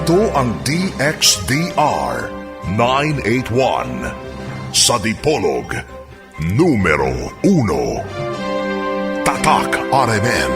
Ito ang DXDR 981 sa Dipolog, numero 1. Tatak RMN.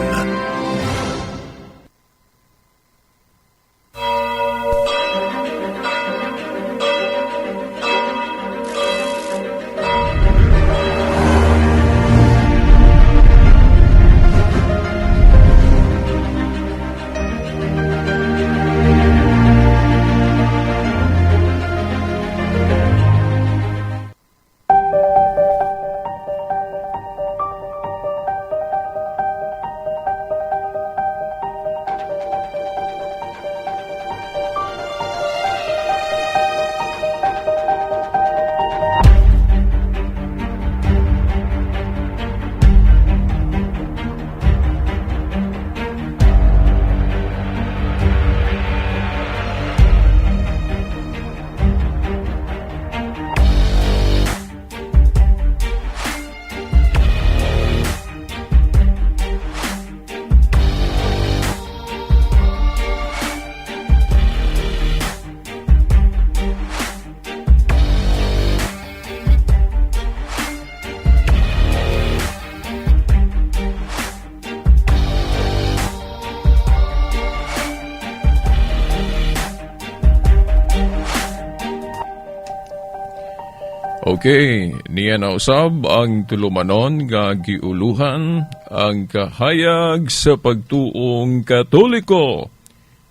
Okay, niya na usab ang tulumanon nga giuluhan ang kahayag sa pagtuong Katoliko.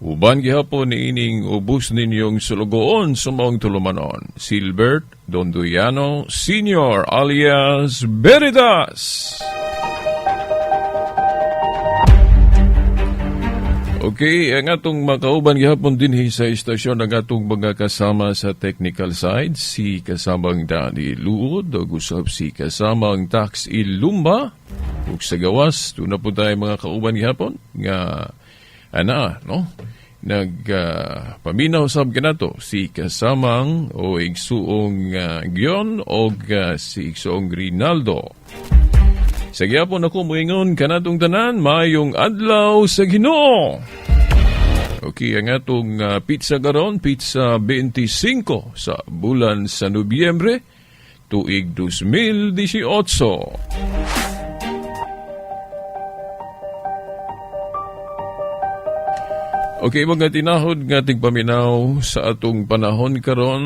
Uban gihapon ni ining ubos ninyong sulugoon sa maong tulumanon, Silbert Donduyano Sr. alias Veritas. Okay, ang atong makauban gihapon din sa istasyon ang atong mga kasama sa technical side, si kasamang Dani Luod, o usab si kasamang Tax Ilumba, ug sa gawas, doon na po tayo mga kauban gihapon, nga, no? Paminaw sab kanato si kasamang o igsuong Gion o si igsuong Rinaldo. Sa gyapon ako moingon kanatong tanan, mayong adlaw sa Ginoo. Okay, ang atong pizza karon, pizza 25 sa bulan sa Nobyembre, tuig 2018. Okay, mga tinahod nga tigpaminaw sa atong panahon karon,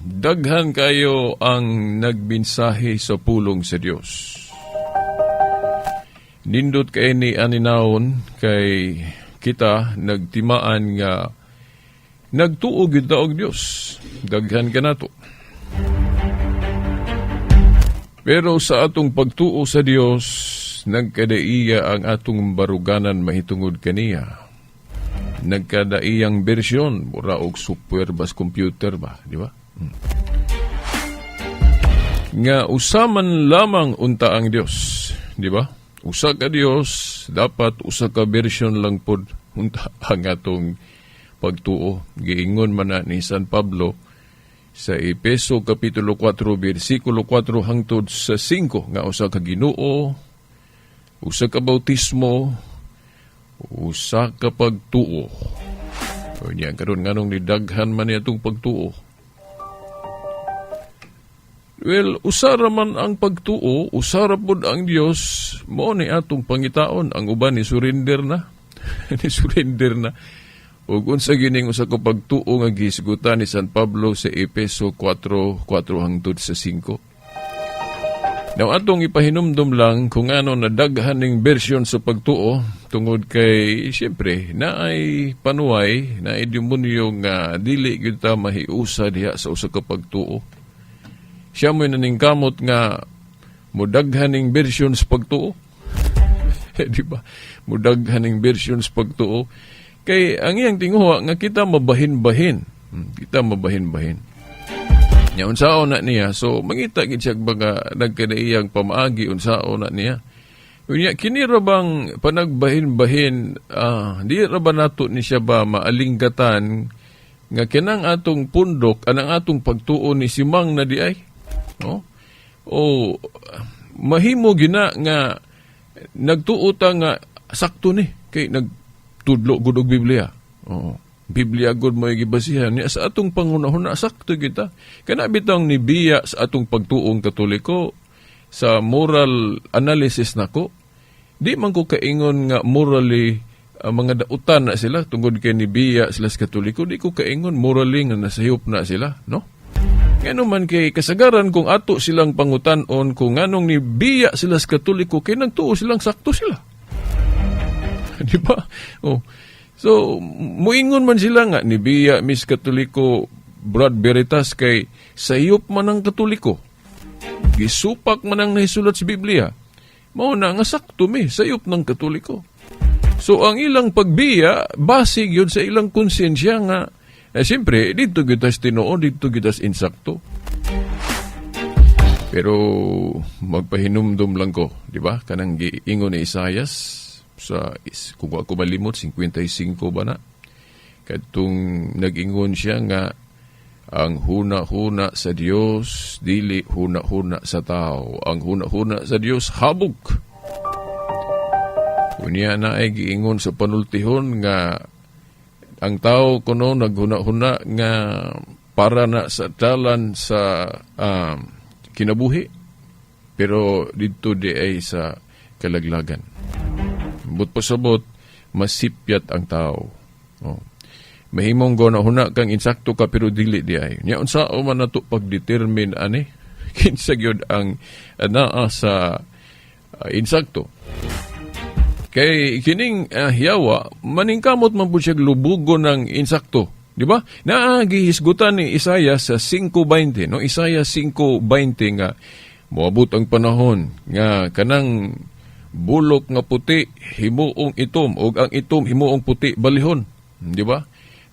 daghan kayo ang nagbinsahe sa pulong sa Dios. Nindot kay ni aninawon kay kita nagtimaan nga nagtuog yun taog Diyos. Daghan ka na to. Pero sa atong pagtuo sa Diyos, nagkadaiya ang atong baruganan mahitungod kaniya. Nagkadaiyang bersyon, mura og software bas computer ba, di ba? Nga usaman lamang unta ang Diyos, di ba? Usa ka Dios, dapat usa ka version lang pod unta ang atong pagtuo. Giingon man na ni San Pablo sa Efeso Kapitulo 4, versikulo 4 hangtod sa 5, nga usa ka Ginoo, usa ka bautismo, usa ka pagtuo. O niya, karon nganong nidaghan man niya itong pagtuo. Well, usara man ang pagtuo, usara pod ang Dios, mo ni atong pangitaon, ang uban ni surrender na. Ni surrender na. Ug unsa gining usa ka pagtuo nga gisgutan ni San Pablo sa Efeso 4:4 hangtod sa 5. Now atong ipahinumdum lang kung ano nadaghan ning bersyon sa pagtuo tungod kay siyempre naay panuway, naay demonyo nga dili gyud ta mahiusa diha sa usa ka pagtuo. Siya mo'y naningkamot nga mudaghaning versions pagtuo. Di ba? Mudaghaning versions pagtuo. Kay ang iyang tinguha nga kita mabahin-bahin. Kita mabahin-bahin. Nya unsao na niya. So, mangita gid siya baga nagkadaiyang pamaagi unsao na niya. Unya, kini ra bang panagbahin-bahin, di ra ba nato ni siya ba maalinggatan nga kinang atong pundok, anang atong pagtuo ni simang na di ay? No? O mahimo gina nga nagtuota nga sakto ni kay nagtudlo gud og Biblia. Oo. Biblia gud mo gibasihan niya sa atong pangunahuna sakto kita. Kana bitang nibiya sa atong pagtuong Katoliko sa moral analysis nako. Di man ko kaingon nga morally mga dautan na sila tungod kay nibiya sila sa Katoliko. Di ko kaingon morally nga nasayop na sila, no? Ngano man kay kasagaran kung ato silang pangutan-on kung nganong nibiya sila sa Katoliko kay nagtuo silang sakto sila. Di ba? Oh. So, muingon man sila nga, nibiya mis Katoliko, Brad Veritas kay sayop man ang Katoliko. Gisupak man ang nahisulat sa Biblia. Mao na nga sakto mi, sayop ng Katoliko. So, ang ilang pagbiya, basig yun sa ilang konsensya nga, siyempre, dito gitas tinuod, dito gitas insakto. Pero, magpahinumdum lang ko, di ba? Kanang giingon ni Isaias, sa kung ako malimot 55 ba na katong nag-ingon siya nga ang huna-huna sa Dios dili huna-huna sa tao, ang huna-huna sa Dios habog. Unya na ay giingon sa panultihon nga ang tao kuno naghuna-huna nga para na sa dalan sa kinabuhi pero dito di ay sa kalaglagan. But pasabot, masipyat ang tao. Oh. Mahimong huna kang insakto ka pero dili di ay. Nya unsa o man nato pag-determine ani kinsa gyud ang naa sa insakto. Kay kining hiyawa maningkamot man pud siya lubugon ng insakto, di ba? Naagihisgutan ni Isaias sa 5:20, no? Isaias 5:20 nga moabot ang panahon nga kanang bulok nga puti himuong itom ug ang itom himuong puti balihon, di ba?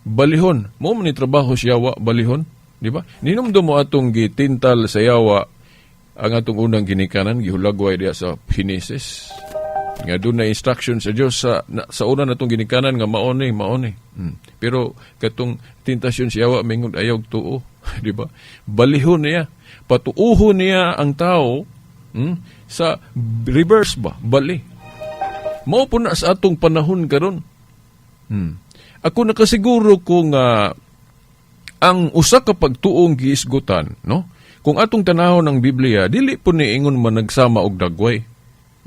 Balihon mo man ni trabaho sa yawa balihon, di ba? Ninumdum mo atong gitintal sa yawa ang atong unang ginikanan gihulagway diya sa Genesis nga doon na instruction sa Dios sa una natong ginikanan nga maoni. Pero katong tentasyon sa yawa mingon ayaw tuo, di ba? Balihon niya, patuuhon niya ang tao sa reverse ba, bali. Mao po na sa atong panahon karon. Ako nakasiguro kung ang usa ka pagtuong giisgutan, no? Kung atong tanahon ng Biblia, dili po ni ingon man nagsama og dagway,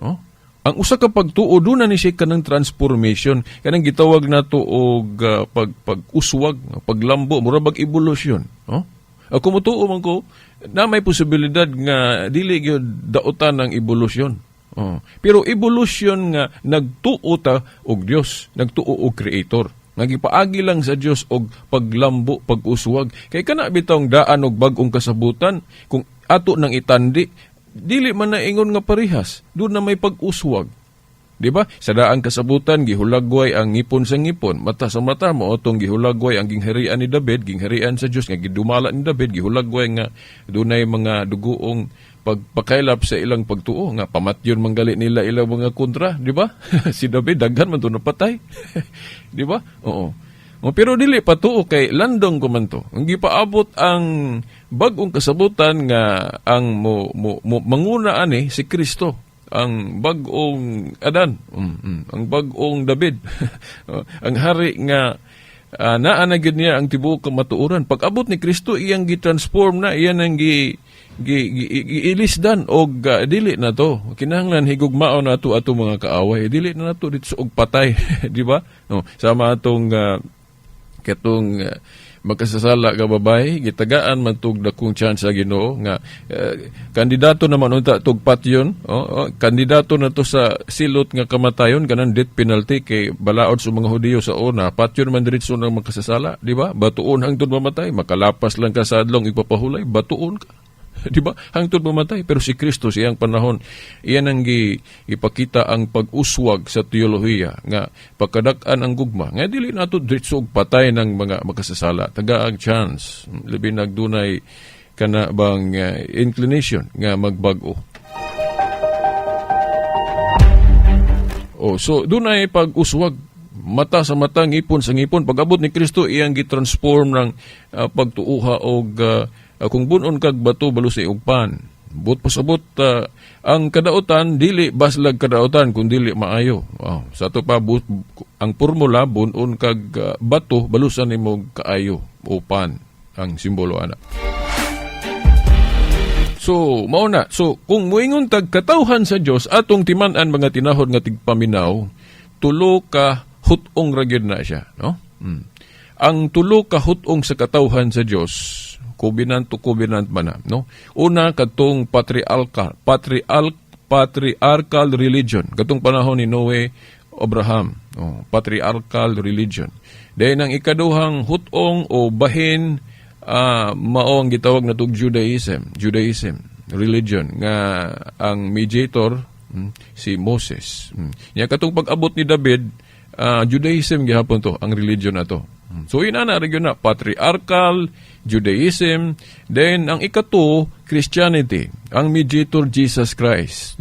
no? Ang usa ka pagtuo do na ni siya kanang transformation, kanang gitawag nato og pag-uswag, paglambo, mura bag evolution, no? Ako mutuo man ko na may posibilidad nga dili gyud dautan ng evolusyon. Pero evolution nga nagtuo ta og Dios, nagtuo og creator. Nga gipaagi lang sa Dios og paglambo, pag-uswag. Kay kana bitong daan og bag-ong kasabutan kung ato nang itandi, dili man naingon nga parehas, doon na may pag-uswag. Di ba? Sa daang kasabutan, gihulagway ang ngipon sa ngipon. Mata sa mata mo, otong gihulagway ang gingharian ni David, gingharian sa Diyos, nga gidumala ni David, gihulagway nga dunay mga duguong pagpakailap sa ilang pagtuo, nga pamatyon manggali nila ilang mga kontra, di ba? Si David, daghan man to napatay. Di ba? Oo. Pero dili patuo kay landong ko man to. Ang gipaabot ang bag-ong kasabutan nga ang manguna ani si Kristo. Ang bag-ong Adan, ang bag-ong David, ang hari nga naanagid niya ang tibuok kamatuoran. Pag-abot ni Kristo, iyang gi-transform na, iyan ang gi-ilisdan og dili na to. Kinahanglan higugmao na to ato mga kaaway. Dili na to dito og patay, di ba? No, sama atong katong magkasasala ka babae, gitagaan man tug dakong chance sa Ginoo nga kandidato naman unta tug patyon, kandidato na to sa silot nga kamatayon kanang death penalty kay balaod sa mga Hudiyo sa una, patyon man diretso nang magkasasala, di ba? Batuon hangtod mamatay, makalapas lang ka sa adlong ipapahulay, batuon ka. Di ba? Hangtod mamatay. Pero si Kristo siyang panahon, iyan ang ipakita ang pag-uswag sa teolohiya nga pagkadak-an ang gugma. Nga dili nato diretso og patay ng mga makasasala. Taga ang chance. Labi nagdunay kana bang inclination nga magbag-o. So dunay pag-uswag. Mata sa mata, ngipon sa ngipon. Pag-abot ni Kristo, iyang gitransform ng pagtuuha og kung bunon kag bato balusay og pan, But pasabot ang kadautan dili baslag kadautan kun dili maayo. Sa ato pa ang formula bunon kag bato balusan nimo kaayo upan ang simbolo ana. So mao na. So kung moingon tag katawhan sa Dios atong timan-an mga tinahod nga tigpaminaw, tulo ka hutong ra gyud na siya, no? Ang tulo ka hutong sa katawhan sa Dios, covenant to covenant man na, no? Una katong patriarchal religion, katong panahon ni Noe, Abraham, patriarchal religion. Then ang ikaduhang hutong o bahin mao ang gitawag natong Judaism religion nga ang mediator si Moses. Nya katong pag-abot ni David, Judaism gihapon to ang religion nato. So inana region na patriarchal Judaism, then ang ikato Christianity, ang mediator Jesus Christ,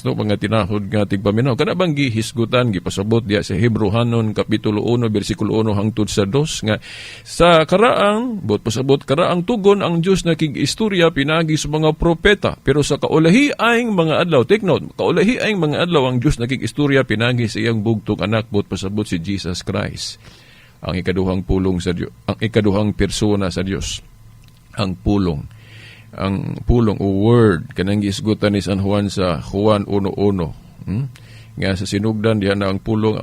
no, mga tinahod nga tigpaminaw. Kana bang gihisgutan gipasabot diya sa Hebrehanon kapitulo 1 bersikulo 1 hangtod sa 2 nga sa karaang pasabot karaang tugon ang Dios na kig-istorya pinagi sa mga propeta, pero sa kaulahiaing mga adlaw, take note, kaulahiaing mga adlaw ang Dios na kig-istorya pinagi sa iyang bugtong anak pasabot si Jesus Christ. Ang ikaduhang pulong sa Dios, ang ikaduhang persona sa Dios, ang pulong o word kanang gisgutan ni San Juan sa Juan 1:1 nga sa sinugdan diha na ang pulong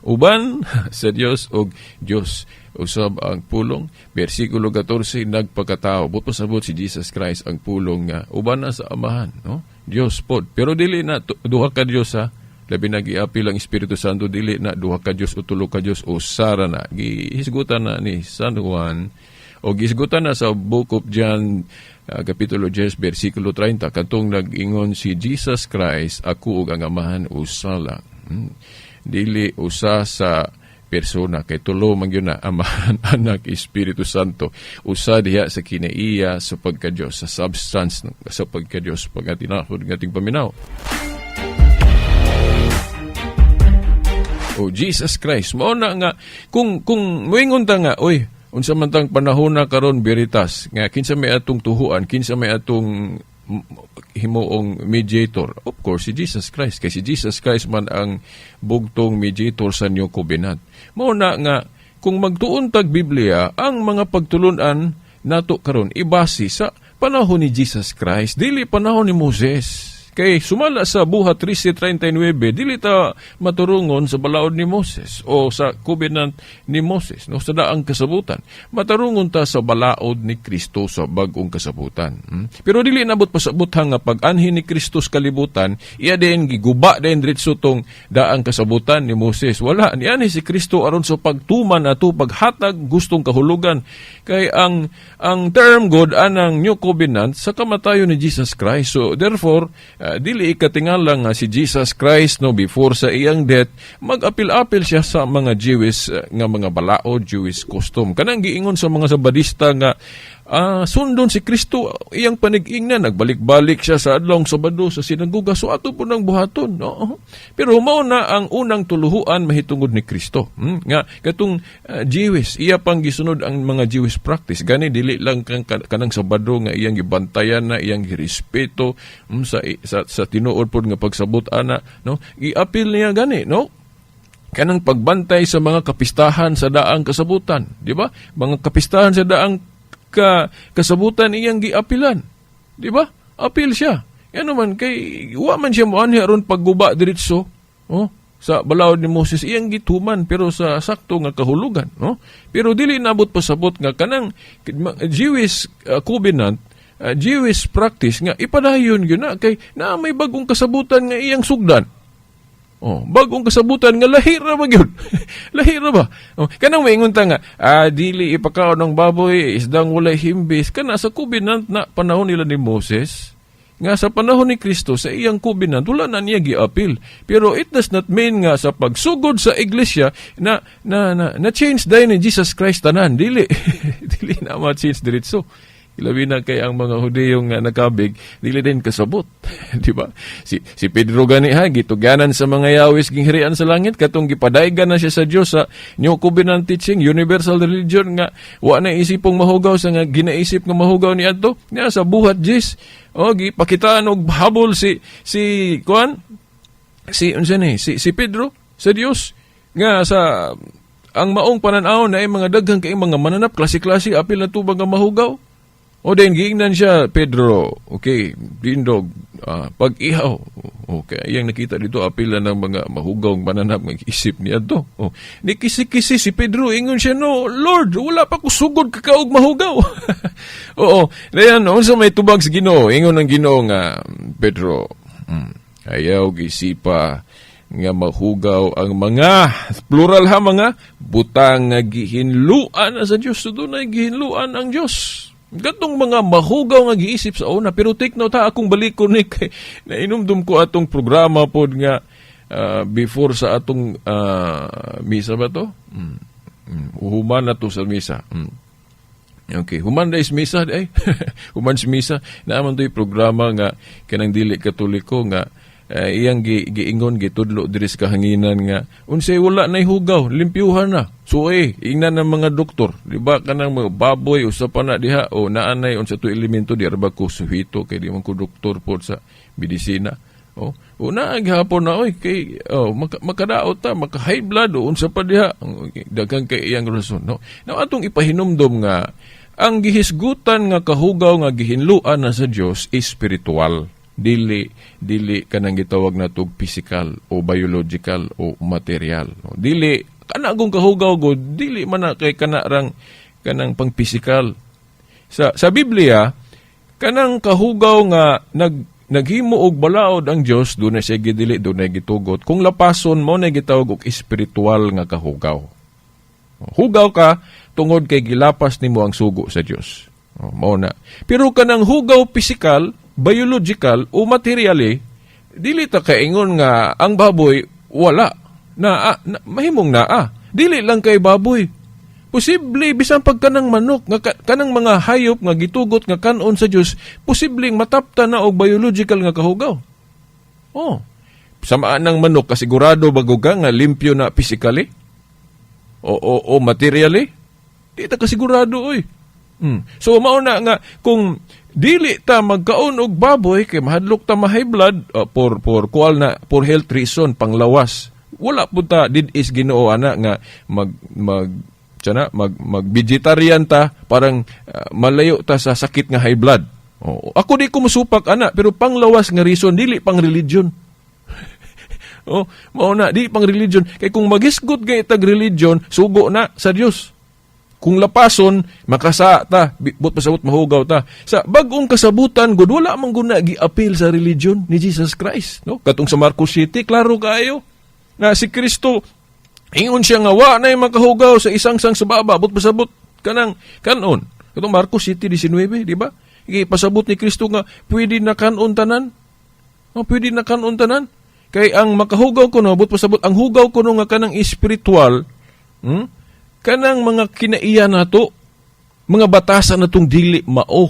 uban sa Dios og Dios usab ang pulong. Bersikulo 14 nagpakatao but pasabot si Jesus Christ ang pulong nga uban na sa amahan, no? Dios pod, pero dili na duha ka Dios ha. Labi na giapil ang Espiritu Santo, dili na duha ka Dios o tulo ka Dios o sara na. Gihisgutan na ni San Juan o gihisgutan na sa Book of John kapitulo 10 bersikulo 30 katong nag-ingon si Jesus Christ, ako ug ang amahan usa lang. Dili usa sa persona kay tulo man gyud na amahan, anak, Espiritu Santo. Usa diha sa kinaiya sa pagka-Dios, sa substance sa pagka-Dios pagatinahod nga tigpaminaw. O Jesus Christ, mao na nga kung moingon ta nga unsa man tang panahon na karon veritas nga kinsa may atong tuhuan, kinsa may atong himuong mediator, of course si Jesus Christ, kay si Jesus Christ man ang bugtong mediator sa New Covenant. Mao na nga kung magtuon tag Biblia, ang mga pagtulunan nato karon ibase sa panahon ni Jesus Christ, dili panahon ni Moses. Kay sumala sa Buhat 13:39, dili ta maturungon sa balaod ni Moses o sa covenant ni Moses, no, sa daang kasabutan. Maturungon ta sa balaod ni Kristo sa bag-ong kasabutan. Pero dili nabot pasabot nga pag-anhin ni Kristo sa kalibutan, iya din giguba din diretso tong daang kasabutan ni Moses. Wala niani si Kristo aron sa pagtuman ato paghatag gustong kahulugan. Kay ang term God anang New Covenant sa kamatayon ni Jesus Christ. So therefore dili ikatingala nga si Jesus Christ no before sa iyang death mag-apil-apil siya sa mga Jewish nga mga balaod, Jewish custom. Kanang giingon sa mga Sabadista nga sundon si Kristo iyang panig-ingnan, nagbalik-balik siya sa adlong Sabado sa sinagoga, so ato po ng buhaton, no? Pero mao na ang unang tuluhuan mahitungod ni Kristo. Nga katong Jewish, iya pang gisunod ang mga Jewish practice, gani dili lang kanang Sabado nga iyang gibantayan na, iyang girespeto sa tinuod pod nga pagsabot ana, no? Giapil niya gani, no? Kanang pagbantay sa mga kapistahan sa daang kasabutan, di ba? Mga kapistahan sa daang kasabutan iyang giapilan. Di ba? Apil siya. Yan naman, kay wa man siya moanhi aron pagguba diretso sa balaod ni Moses, iyang gituman pero sa sakto nga kahulugan. No? Pero dili nabot pasabot nga kanang Jewish covenant, Jewish practice nga ipadayon yun na kay na may bagong kasabutan nga iyang sugdan. Bagong kasabutan nga lahira ba yun? Lahira ba? Kanang maingon ta nga, dili ipakaon ng baboy, isdang walay himbis. Kana sa covenant na panahon nila ni Moses, nga sa panahon ni Kristo, sa iyang covenant, wala na niya giapil. Pero it does not mean nga sa pagsugod sa iglesia na change dahil ni Jesus Christ tanan. Dili. Dili na ma-change diretso. Ilabi na kay ang mga Hudiyo nga nakabig, dili din kasabot. Di ba? Si Pedro gani ha, gitugyanan sa mga yawis ginghirian sa langit, katong gipadaygan na siya sa Dios sa New Covenant teaching, universal religion nga, wa na isipong mahugaw sa nga ginaisip nga mahugaw ni adto. Nga sa buhat Jis, gipakitaan og habol si Pedro sa Dios nga sa ang maong pananaw na ay mga daghang kay mga mananap, klase-klase, apil na tubang nga mahugaw. O din, giingnan siya, Pedro, okay, dindog, pag-ihaw. Okay, yung nakita dito, apil na ng mga mahugaw mananap, mag-isip niya to. Ni kisi-kisi si Pedro, ingon siya, no, Lord, wala pa ko sugod kakaog mahugaw. Oo, dayan, sa may tubag sa Ginoo, ingon ng Ginoo nga, Pedro, ayaw gisipa, nga mahugaw ang mga plural ha mga butang nga gihinluan sa Dios. So doon ay gihinluan ang Dios. Gatong mga mahugaw nga giisip sa una, pero take note ha, akong balikon ni kay nainumdum ko atong programa pod nga before sa atong misa ba to? Human na to sa misa. Okay, human na is misa ay. Human is misa. Naaman to yung programa nga kanang dili katoliko nga iyang giingon gitudlo diri sa kahanginan nga unsay wala nay hugaw limpyuhan na so ingnan ng mga doktor di ba kanang mga baboy usa pa na diha o naanay unsa to elemento di arba ko suhito kay di man ko doktor pod sa medisina una gihapon na kay makadaot ta maka high blood o unsa pa diha daghang kay iyang rason no now atong ipahinumdom nga ang gihisgutan nga kahugaw nga gihinluan na sa Dios is spiritual. Dili kanang gitawag na tug physical o biological o material. Dili kana gong kahugaw go dili man na kay kanang pang physical. Sa Biblia kanang kahugaw nga naghimo og balaod ang Dios dunay siya gidili dunay gitugot. Kung lapason mo na gitawag og espiritual nga kahugaw. Hugaw ka tungod kay gilapas nimo ang sugo sa Dios. Mao na. Pero kanang hugaw physical biological o materially, dili ta kaingon nga ang baboy wala na mahimong naa. Dili lang kay baboy. Posible bisan pag kanang manok nga kanang mga hayop nga gitugot nga kanon sa Dios, posibleng mataptan na og biological nga kahugaw. Samaan ng manok kasigurado bago ka nga limpyo na physically o materially. Di ta kasigurado So mao na nga kung dili ta magkaon og baboy kay mahadlok ta ma-high blood for health reason panglawas. Wala pud ta did is Ginoo ana nga mag-vegetarian ta parang malayo ta sa sakit nga high blood. Ako di ko musupak ana pero panglawas nga reason dili pang religion. Mao na di pang religion kay kung magisgot gay tag religion sugo na sa Dios. Kung lapason, makasa ta, but pasabot mahugaw ta. Sa bagong kasabutan, good, wala mang guna gi-appeal sa religion ni Jesus Christ. No? Katong sa Marcos City, klaro kayo na si Kristo, ingon siya nga, wa na yung makahugaw sa isang-sang sa baba, but pasabot kanon. Katong Marcos City 19, di ba? Pasabot ni Kristo nga, pwede na kanon tanan. Pwede na kanon tanan. Kay ang makahugaw ko no, but pasabot, ang hugaw ko no nga kanang espiritual, kanang mga kinaiya na to, mga batasan na itong dili mao.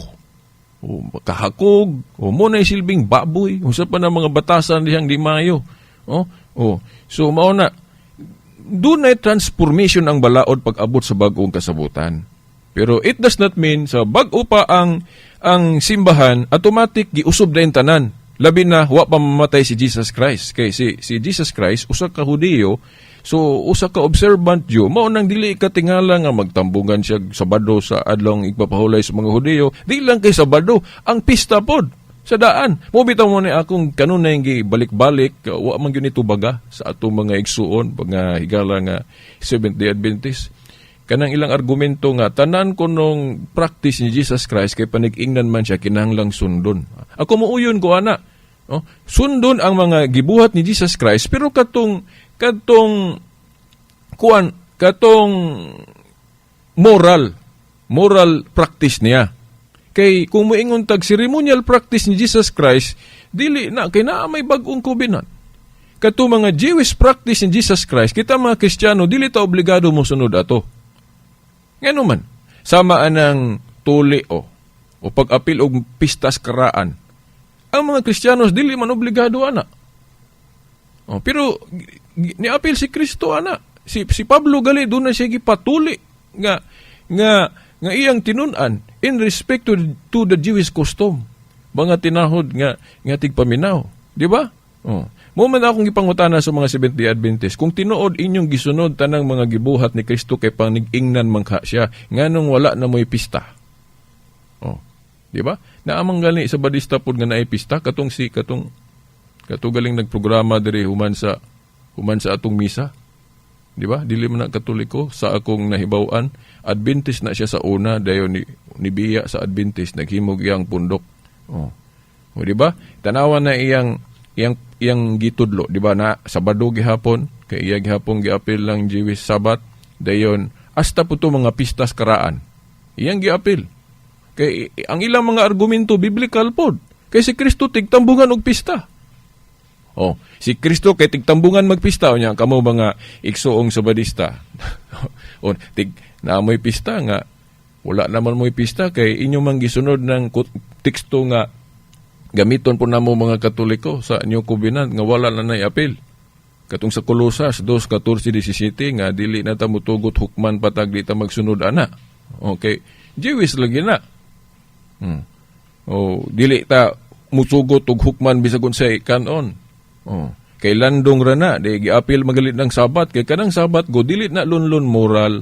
Kahakog, muna silbing baboy, usa pa na mga batasan diyang di mayo. So, mao na, doon na transformation ang balaod pag-abot sa bagong kasabutan. Pero it does not mean sa bag-o pa ang simbahan, automatic giusob na yung tanan. Labi na, wa pa mamatay si Jesus Christ. Kaya si Jesus Christ, usa ka Hudiyo, so, usa ka observant Jew, mao nang dili ka tingala nga magtambungan siya Sabado sa adlong igpapahulay sa mga Hudiyo. Di lang kay Sabado, ang pista pod sa daan. Mo bitaw mo ni akong kanunay nga balik-balik, wa man gyud ito baga sa atong mga igsuon, mga higala nga Seventh-day Adventist. Kanang ilang argumento nga tanan ko nung practice ni Jesus Christ kay panig-ingnan man siya kinahanglang sundon. Ako muuyon ko ana. Sundon ang mga gibuhat ni Jesus Christ pero katong moral practice niya. Kay kung moingon tag ceremonial practice ni Jesus Christ, dili na kay naa may bag-ong covenant. Kato mga Jewish practice ni Jesus Christ, kita mga Kristiyano dili ta obligado mo sunod ato. Ngano man, sama anang tuli o pag-apil og pistas karaan. Ang mga Kristiyanos dili man obligado ana. Pero niapil si Kristo ana. Si Pablo gali doon na siya gipatuli nga iyang tinunan in respect to the Jewish custom. Mga tinahod nga tigpaminaw, di ba? Mo man akong ipangutana sa mga Seventh-day Adventist, kung tinuod inyong gisunod tanang mga gibuhat ni Kristo kay panigingnan mangka siya, nganong wala na mo'y pista. Di ba? Naamang gali sa Badista pod nga naay pista katong galing nagprograma diri human sa atong misa. Di ba? Dili man na Katoliko sa akong nahibaw-an, Adventist na siya sa una dayon ni biya sa Adventist naghimog iyang pundok. O di ba? Tanawan na iyang gitudlo, di ba, na Sabado gihapon kay iya gihapon giapil lang Jewish Sabbath dayon hasta po to mga pistas karaan. Iyang giapil. Kay ang ilang mga argumento biblical pod. Kay si Kristo tigtambungan og pista. Si Kristo kay tigtambungan magpista o niya kamo mga igsuong Sabadista. Naamoy pista nga wala naman mo'y pista kay inyo mang gisunod ng teksto nga gamiton po namo mga Katoliko sa inyo kubinan nga wala na apil. Katong sa Colosas 2:14-17 nga dili na ta mutugot hukman patag di ta magsunod ana. Okay, Jewish lagi na. Dili ta musugot og hukman bisag unsay kanon. Kay landong ra na di giapil magalit ng Sabat kay kanang Sabat go dili na lunlon moral.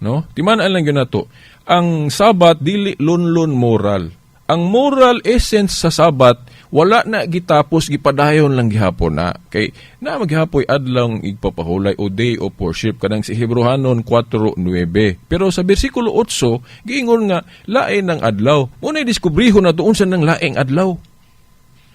No? Timan-an lang yun na to. Ang Sabat dili lunlon moral. Ang moral essence sa Sabat wala na gitapos gipadayon lang gihapon na. Kay na maghihapoy adlaw igpapahulay o day of worship kanang si Hebrehanon 4:9. Pero sa bersikulo 8 giingon nga lain ng adlaw. Unay diskubrihon na tuon sa nang laing adlaw.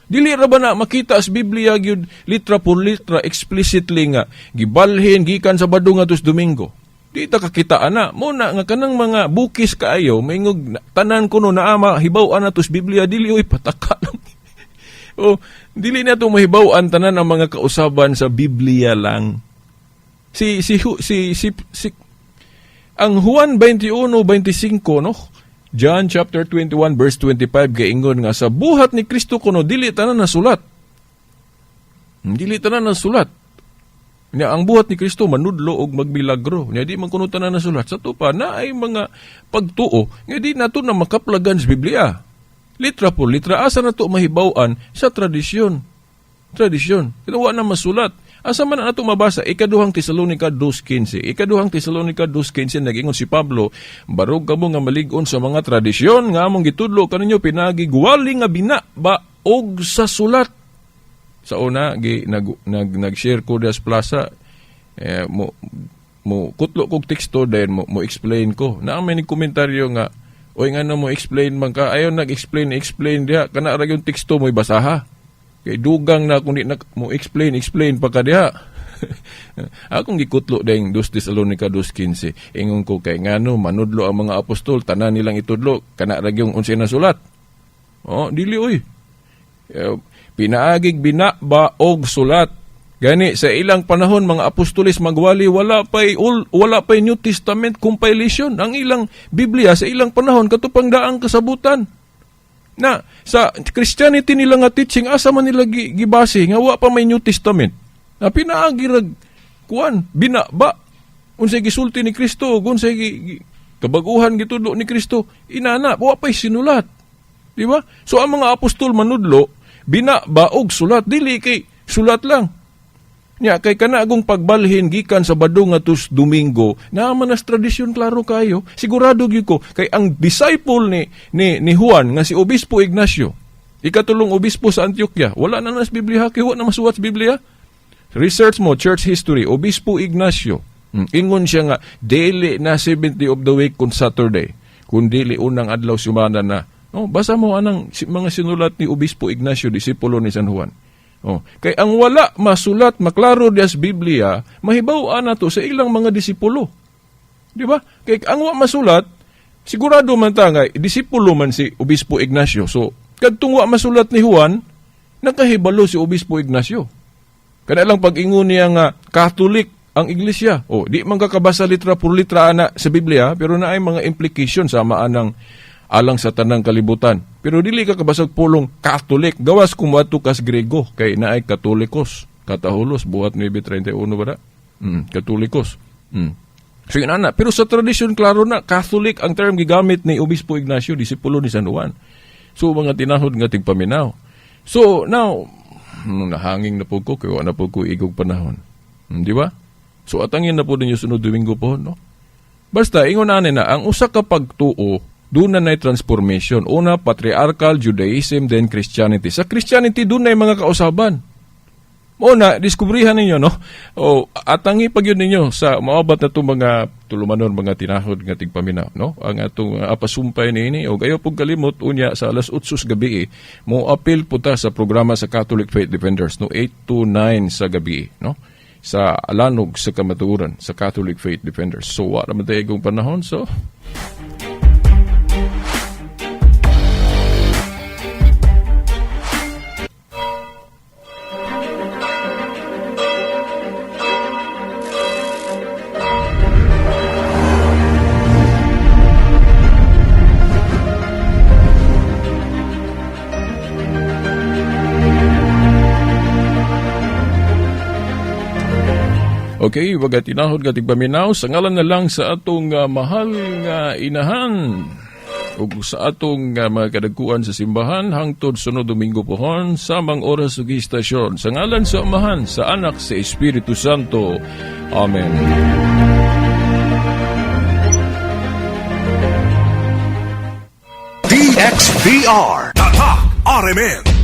Dili ra ba na makita sa Biblia gyud litra por litra explicitly nga gibalhin gikan Sabado ngadto Domingo. Di ta kakita ana mo na nga kanang mga bukis kaayo maingog tanan kuno na ama hibaw-an na tos Biblia dili oy pataka lang. Dili na to mahibaw-an tanan ang mga kausaban sa Biblia lang. Ang Juan 21:25 no. John chapter 21 verse 25 gaingon nga sa buhat ni Kristo kuno dili tanan nasulat. Dili tanan nasulat. Nya ang buhat ni Kristo manudlo og magmilagro. Nya di man kuno tanan nasulat sa tupa na ay mga pagtuo nga di nato na makaplagan sa Biblia. Litra po litra asa nato mahibaw-an sa tradisyon. Ito wa na masulat. Asa man nato mabasa ikaduhang Tesalonica 2:15. Ikaduhang Tesalonica 2:15 nagingon si Pablo, barog kamo nga malig-on sa mga tradisyon nga among gitudlo kaninyo pinagigwali nga binaba og sa sulat. Sa una, nag-share ko das plaza, mo kutlo kong teksto, dahil mo explain ko. Na may komentaryo nga, oy nga na mo explain man ka, ayaw nag-explain diha, kana ra yung teksto mo'y basaha. Kay dugang na kung di na mo explain pa ka diha. Akong gikutlo dahil 2 Tesalonica 2:15. Ingon ko kay ngano, manudlo ang mga apostol, tanan nilang itudlo, kana ra yung unsay na sulat. Dili oy. Pinaagig binaba og sulat. Gani sa ilang panahon mga apostolis magwali wala pay New Testament compilation. Ang ilang Biblia sa ilang panahon katupang daang kasabutan. Na sa Christianity nila nga teaching asa man nila gibase nga wa pa may New Testament. Na pinaagi rag binaba unsay gisulti ni Kristo, unsay kabaguhan gitudlo ni Kristo, inana wa pay sinulat. Di ba? So ang mga apostol manudlo binaba og sulat, dili kay sulat lang. Nya kay kana agong pagbalhin gikan sa Sabado ngadto Domingo, naman as tradisyon klaro kayo. Sigurado gyud ko kay ang disciple ni Juan nga si Obispo Ignacio, ikatulong obispo sa Antioquia, wala na nas Biblia kay wa na masuwat sa Biblia. Research mo church history, Obispo Ignacio. Ingon siya nga daily na 70 of the week kun Saturday, kun dili unang adlaw semana na. Basa mo anang mga sinulat ni Obispo Ignacio, disipulo ni San Juan. Kay ang wala masulat, maklaro dias Biblia, mahibaw-an nato sa ilang mga disipulo. Di ba? Kay ang wala masulat, sigurado man ta nga, disipulo man si Obispo Ignacio. So, kadtong wala masulat ni Juan, nakahibalo si Obispo Ignacio. Kada lang pag-ingon niya nga, Catholic ang Iglesia. Di man kakabasa litra por litra ana sa Biblia, pero na ay mga implication sa maanang alang sa tanang kalibutan. Pero dili ka kabasag pulong Katolik, gawas kumuadto kas Grego kay naay Katolikos, katahulos buhat 9:31 ba da? Katolikos. So yun ana, pero sa tradisyon klaro na Catholic ang term gigamit ni Obispo Ignacio, disipulo ni San Juan. So mga tinahod nga tigpaminaw. So now nahanging na po ko, kaya na po ko igog panahon. Di ba? So atangin na po ninyo sunod Domingo po, no? Basta, ingon na ang usa ka pagtuo, doon na transformation. Una, patriarchal Judaism, then Christianity. Sa Christianity, doon na mga kausaban. Una, diskubrihan ninyo, no? O, atangi pag yun ninyo sa maabat na itong mga tulumanon, mga tinahod nga tigpaminaw, no? Ang atong apasumpay ni ini, o gayo pong kalimot, unya sa alas 8 gabi, mo appeal po ta sa programa sa Catholic Faith Defenders, no? 8 to 9 sa gabi, no? Sa alanog sa kamaturan, sa Catholic Faith Defenders. So, wala man tayo igong panahon, so... Okay, waga tinahod ka tigpaminaw, sa ngalan na lang sa atong mahal nga inahan ug sa atong mga kadagkuan sa simbahan hangtod sunod Domingo pohon sa mga oras ug istasyon. Sa ngalan sa Amahan, sa Anak, sa Espiritu Santo. Amen. DXVR Tatak RMN